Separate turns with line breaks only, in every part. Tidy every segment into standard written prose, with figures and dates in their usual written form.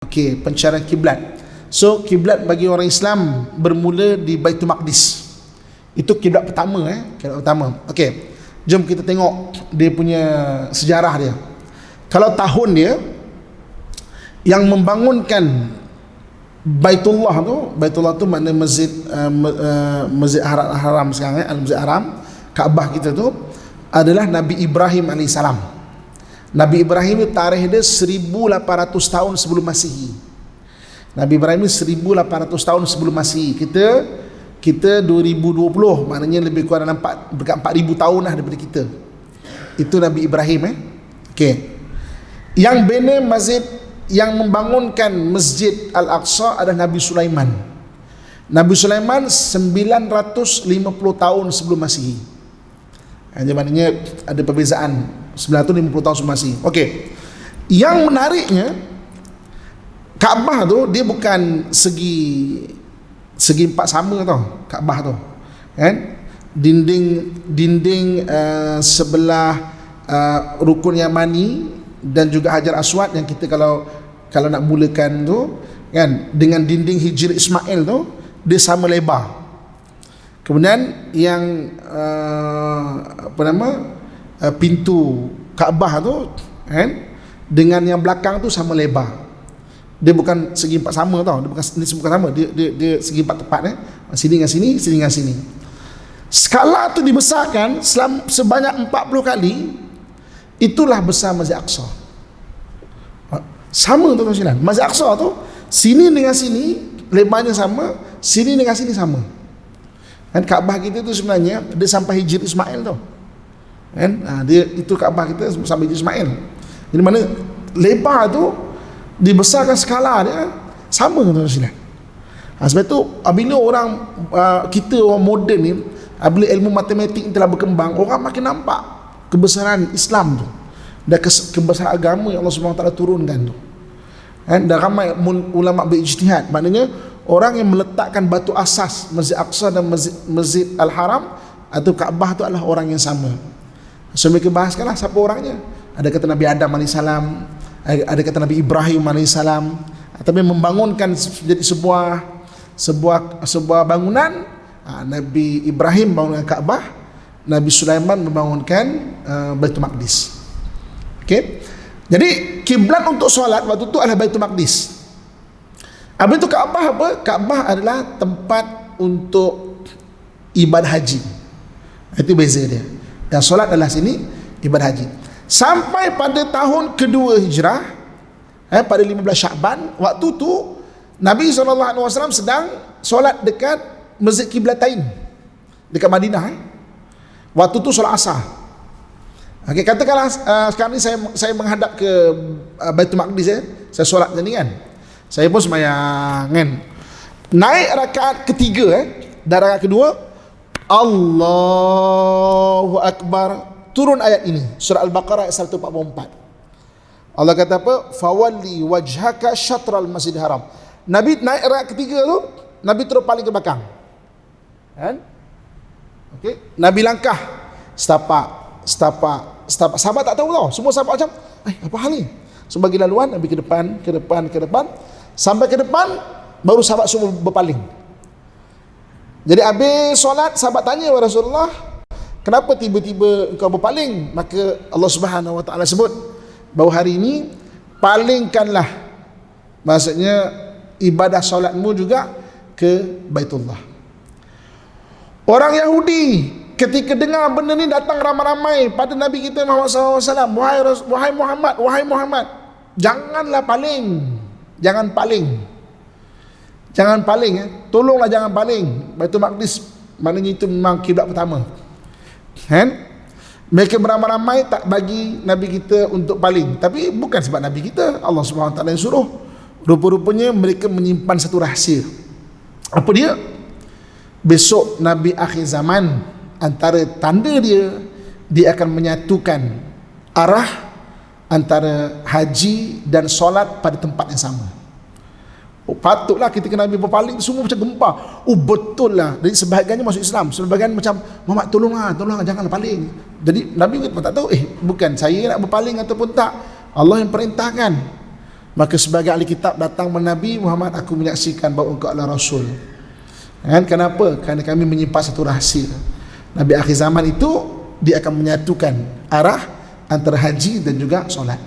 Okey, pencarian kiblat. So kiblat bagi orang Islam bermula di Baitul Maqdis. Itu kiblat pertama, kiblat pertama. Okey. Jom kita tengok dia punya sejarah dia. Kalau tahun dia yang membangunkan Baitullah tu makna masjid Masjid Haram sekarang, Al-Masjid Haram, Kaabah kita tu adalah Nabi Ibrahim alaihissalam. Nabi Ibrahim itu tarikh dia 1800 tahun sebelum Masihi. Nabi Ibrahim ni 1800 tahun sebelum Masihi. Kita 2020, maknanya lebih kurang dekat 4000 tahun lah daripada kita. Itu Nabi Ibrahim. Okey. Yang bina masjid, yang membangunkan Masjid Al-Aqsa adalah Nabi Sulaiman. Nabi Sulaiman 950 tahun sebelum Masihi. Jadi maknanya ada perbezaan 950 tahun sebelum Masihi. Okey. Yang menariknya, Kaabah tu dia bukan segi empat sama tau, Kaabah tu. Kan? Dinding sebelah Rukun Yamani dan juga Hajar Aswad yang kita kalau nak mulakan tu kan, dengan dinding Hijri Ismail tu dia sama lebar. Kemudian yang pintu Kaabah tu kan, dengan yang belakang tu sama lebar. Dia bukan segi empat sama tau, dia bukan sama, dia segi empat tepat sini dengan sini, sini dengan sini. Skala tu dibesarkan sebanyak 40 kali. Itulah besar Masjid Aqsa. Sama tu tuan-tuan. Masjid Aqsa tu sini dengan sini lebarnya sama, sini dengan sini sama. Kan Kaabah kita tu sebenarnya dia sampai Hijri Ismail tu. Kan? Dia itu Kaabah kita sampai Hijri Ismail. Jadi mana lebar tu dibesarkan skala dia sama tuan-tuan. Sebab tu bila orang kita orang moden ni, bila ilmu matematik telah berkembang, orang makin nampak kebesaran Islam tu dan kebesaran agama yang Allah SWT turunkan tu. Dan ramai ulama berijtihad, maknanya orang yang meletakkan batu asas Masjid Aqsa dan Masjid Al-Haram atau Kaabah tu adalah orang yang sama. So mereka bahaskanlah siapa orangnya. Ada kata Nabi Adam AS, ada kata Nabi Ibrahim AS, tapi membangunkan jadi sebuah bangunan. Nabi Ibrahim bangunkan Kaabah, Nabi Sulaiman membangunkan Baitul Maqdis. Okey. Jadi kiblat untuk solat waktu itu adalah Baitul Maqdis. Habis itu Kaabah apa? Kaabah adalah tempat untuk ibadah haji. Itu beza dia. Dan solat adalah sini ibadah haji. Sampai pada tahun kedua Hijrah, pada 15 Syakban, waktu tu Nabi SAW sedang solat dekat Masjid Qiblatain dekat Madinah. Waktu tu solat asar. Okey, katakanlah sekarang ni saya menghadap ke Baitul Maqdis, saya solat macam ni kan. Saya pun sembahyang kan. Naik rakaat ketiga dan rakaat kedua, Allahu Akbar, turun ayat ini, surah Al-Baqarah ayat 144. Allah kata apa? Fawalli wajhaka syatral Masjidil Haram. Nabi naik rakaat ketiga tu, Nabi terus paling ke belakang. Kan? Okey, Nabi langkah setapak. Sahabat tak tahu tau. Semua sahabat macam, apa hal ni? So bagi laluan, Nabi ke depan. Sampai ke depan, baru sahabat semua berpaling. Jadi habis solat, sahabat tanya kepada Rasulullah, kenapa tiba-tiba engkau berpaling? Maka Allah Subhanahu Wa Taala sebut bahawa hari ini palingkanlah, maksudnya ibadah solatmu juga ke Baitullah. Orang Yahudi ketika dengar benda ni datang ramai-ramai pada Nabi kita Muhammad SAW. Wahai Muhammad, janganlah paling. Jangan paling. Tolonglah jangan paling. Baitul Maqdis maknanya itu memang kiblat pertama. Kan? Mereka beramai-ramai tak bagi Nabi kita untuk paling. Tapi bukan sebab Nabi kita, Allah SWT yang suruh. Rupa-rupanya mereka menyimpan satu rahsia. Apa dia? Besok Nabi akhir zaman, antara tanda dia akan menyatukan arah antara haji dan solat pada tempat yang sama. Patutlah ketika Nabi berpaling semua macam gempa. Betul lah. Jadi sebahagiannya masuk Islam, sebahagian macam Muhammad tolonglah janganlah paling. Jadi Nabi pun tak tahu bukan saya nak berpaling ataupun tak, Allah yang perintahkan. Maka sebagai ahli kitab datang Nabi Muhammad, aku menyaksikan bahawa engkau adalah Rasul. Kan? Kenapa? Kerana kami menyimpan satu rahsia. Nabi akhir zaman itu dia akan menyatukan arah antara haji dan juga solat.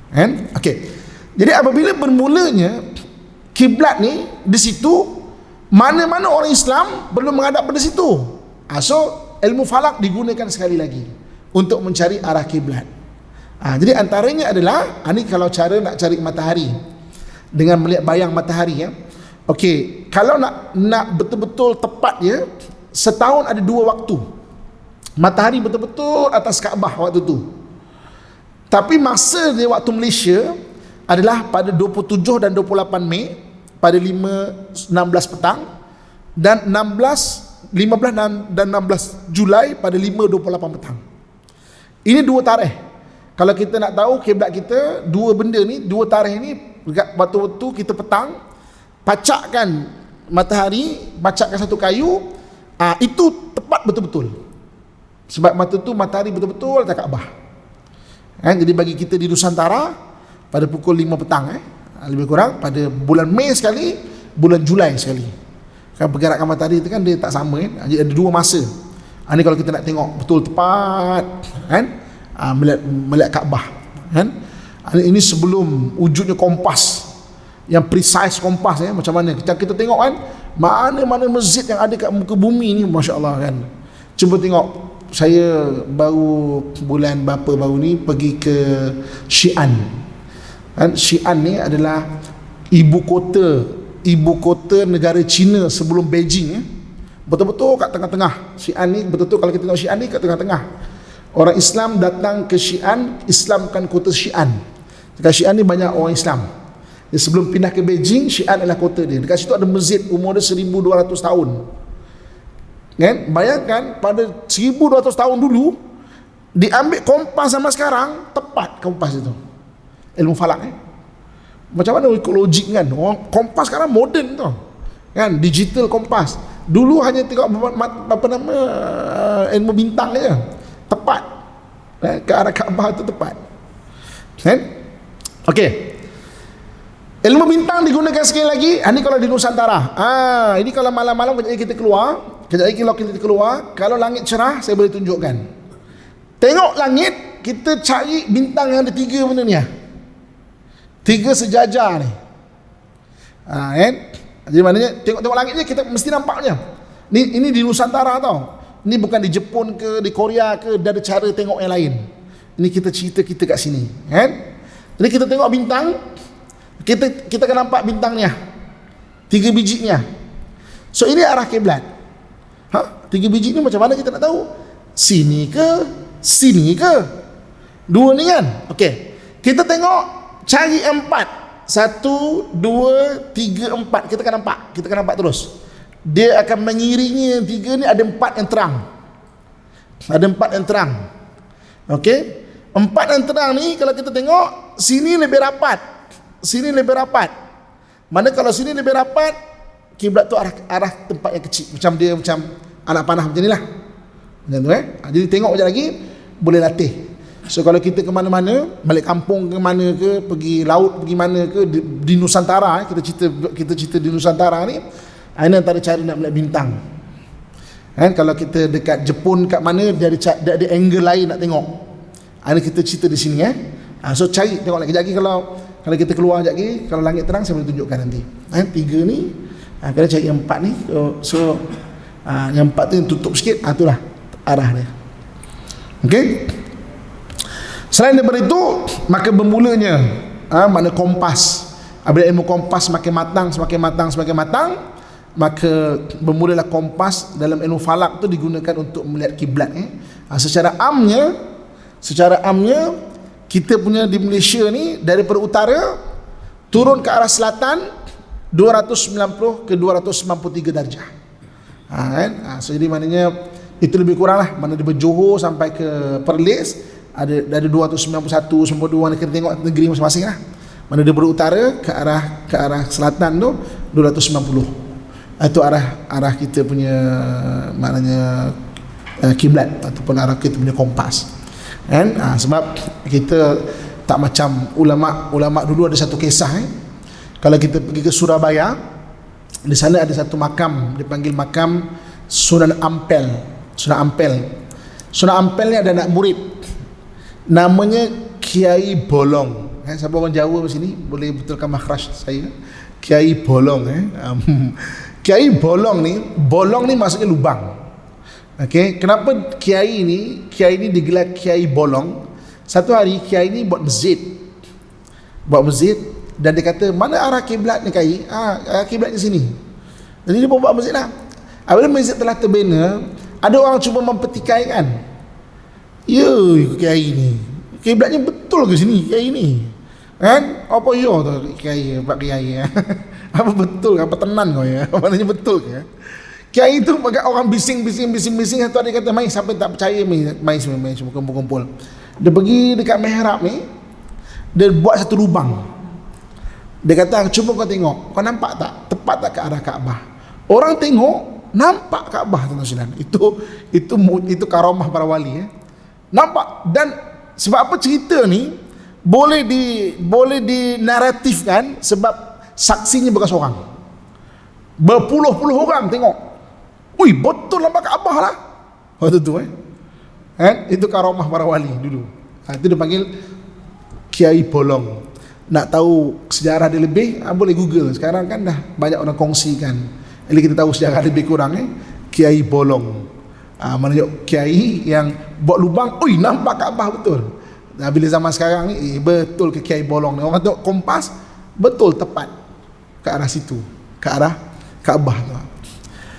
Kan? Okey. Jadi apabila bermulanya kiblat ni di situ, mana-mana orang Islam belum menghadap pada situ. So ilmu falak digunakan sekali lagi untuk mencari arah kiblat. Jadi antaranya adalah ini kalau cara nak cari matahari dengan melihat bayang matahari ya. Okey, kalau nak betul-betul tepat ya, setahun ada 2 waktu. Matahari betul-betul atas Kaabah waktu tu. Tapi masa dia waktu Malaysia adalah pada 27 dan 28 Mei pada 16 petang dan 15 dan 16 Julai pada 5.28 petang. Ini 2 tarikh. Kalau kita nak tahu kiblat kita, 2 benda ni, 2 tarikh ni, waktu-waktu kita petang, pacakkan matahari, pacakkan satu kayu, itu tepat betul-betul. Sebab mata tu matahari betul-betul atas Kaabah. Jadi bagi kita di Nusantara pada pukul 5 petang lebih kurang pada bulan Mei sekali, bulan Julai sekali. Kan pergerakan matahari itu kan dia tak sama kan. Jadi ada 2 masa. Ini kalau kita nak tengok betul tepat kan, melihat Kaabah kan. Ini sebelum wujudnya kompas yang precise kompas macam mana kita tengok kan, mana-mana masjid yang ada kat muka bumi ni, masya-Allah kan. Cuba tengok, saya baru bulan berapa baru ni pergi ke Xi'an kan. Xi'an ni adalah ibu kota negara China sebelum Beijing betul-betul kat tengah-tengah. Xi'an ni betul-betul, kalau kita tengok Xi'an ni kat tengah-tengah. Orang Islam datang ke Xi'an, Islamkan kota Xi'an. Dekat Xi'an ni banyak orang Islam. Sebelum pindah ke Beijing, Xi'an adalah kota dia. Dekat situ ada masjid umur dia 1200 tahun. Kan? Bayangkan pada 1200 tahun dulu diambil kompas sama sekarang, tepat kompas itu. Ilmu falak macam mana ikut logik kan. Orang kompas sekarang moden tu. Kan, digital kompas. Dulu hanya tengok apa nama ilmu bintang je. Tepat. Ke arah Kaabah tu tepat. Kan? Okey. Ilmu bintang digunakan sekali lagi. Ini kalau di Nusantara. Ini kalau malam-malam kejap lagi kita keluar. Kalau langit cerah, saya boleh tunjukkan. Tengok langit, kita cari bintang yang ada 3 benda ni. 3 sejajar ni. Kan? Jadi maknanya tengok langit je kita mesti nampaknya. Ini di Nusantara tau. Ini bukan di Jepun ke, di Korea ke, ada cara tengok yang lain. Ini kita cerita kita kat sini, kan? Jadi kita tengok bintang, kita akan nampak bintang ni 3 biji ni. So ini arah kiblat. 3 biji ni macam mana kita nak tahu? Sini ke? Sini ke? 2 ni kan? Okey. Kita tengok, cari 4. 1, 2, 3, 4. Kita akan nampak terus. Dia akan mengiringi yang 3 ni, ada 4 yang terang. Ada 4 yang terang. Okey? 4 yang terang ni kalau kita tengok, sini lebih rapat. Sini lebih rapat. Mana kalau sini lebih rapat, kiblat tu arah tempat yang kecil. Macam dia macam anak panah macam inilah. Macam tu Jadi tengok sekejap lagi, boleh latih. So kalau kita ke mana-mana, balik kampung ke mana ke, pergi laut pergi mana ke, di Nusantara, kita cerita di Nusantara ni, ini antara cara nak melihat bintang. Kan, kalau kita dekat Jepun kat mana, dia ada angle lain nak tengok. Ini kita cerita di sini so cari tengok lagi kalau kita keluar sekejap lagi, kalau langit terang saya boleh tunjukkan nanti. 3 ni, kena cari yang 4 ni. So yang 4 tu yang tutup sikit, itulah arah dia. Okey. Selain daripada itu, maka bermulanya makna kompas. Apabila ilmu kompas semakin matang, maka bermulalah kompas dalam ilmu falak tu digunakan untuk melihat kiblat. Secara amnya kita punya di Malaysia ni, daripada utara turun ke arah selatan 290 ke 293 darjah. So jadi maknanya itu lebih kurang lah. Mana dari Johor sampai ke Perlis ada dari 291 sampai 2, kita tengok negeri masing-masing lah. Mana dia berutara ke arah selatan tu 290. Itu arah kita punya maknanya kiblat ataupun arah kita punya kompas. Kan? Sebab kita Tak macam ulama dulu ada satu kisah kalau kita pergi ke Surabaya, di sana ada satu makam dipanggil makam Sunan Ampel. Sunan Ampel ni ada anak murid namanya Kiai Bolong. Siapa orang Jawa di sini boleh betulkan makhraj saya? Kiai Bolong. Kiai Bolong ni maksudnya lubang. Okey, kenapa kiai ni digelar Kiai Bolong? Satu hari kiai ni buat masjid dan dia kata, mana arah kiblat ni kiai? Kiblat di sini. Jadi dia buat masjid lah. Apabila masjid telah terbina, ada orang cuba mempertikaikan. Ya, kiai ni kiblatnya betul ke sini kiai ni? Kan? Apa ya tu kiai, pak kiai? Apa betul? Apa tenan kau ya? Maknanya betul ke? Kiai itu orang bising. Satu hari kata, mai siapa tak percaya mai semua kumpul. Dia pergi dekat mihrab ni, dia buat satu lubang. Dia kata, cuba kau tengok, kau nampak tak tepat tak ke arah Kaabah? Orang tengok nampak Kaabah, tuan-tuan. Itu karamah para wali nampak. Dan sebab apa cerita ni boleh dinaratifkan? Sebab saksinya bukan seorang, berpuluh-puluh orang tengok. Ui, betul nampak Kaabah lah waktu tu itu karamah para wali dulu. Itu dia panggil Kiai Bolong. Nak tahu sejarah dia lebih, boleh Google. Sekarang kan dah banyak orang kongsikan. Jadi kita tahu sejarah lebih kurang Kiai Bolong. Menunjuk kiai yang buat lubang, ui nampak Kaabah betul. Bila zaman sekarang ni betul ke Kiai Bolong ni, orang tengok kompas betul tepat ke arah situ, ke arah Kaabah tu.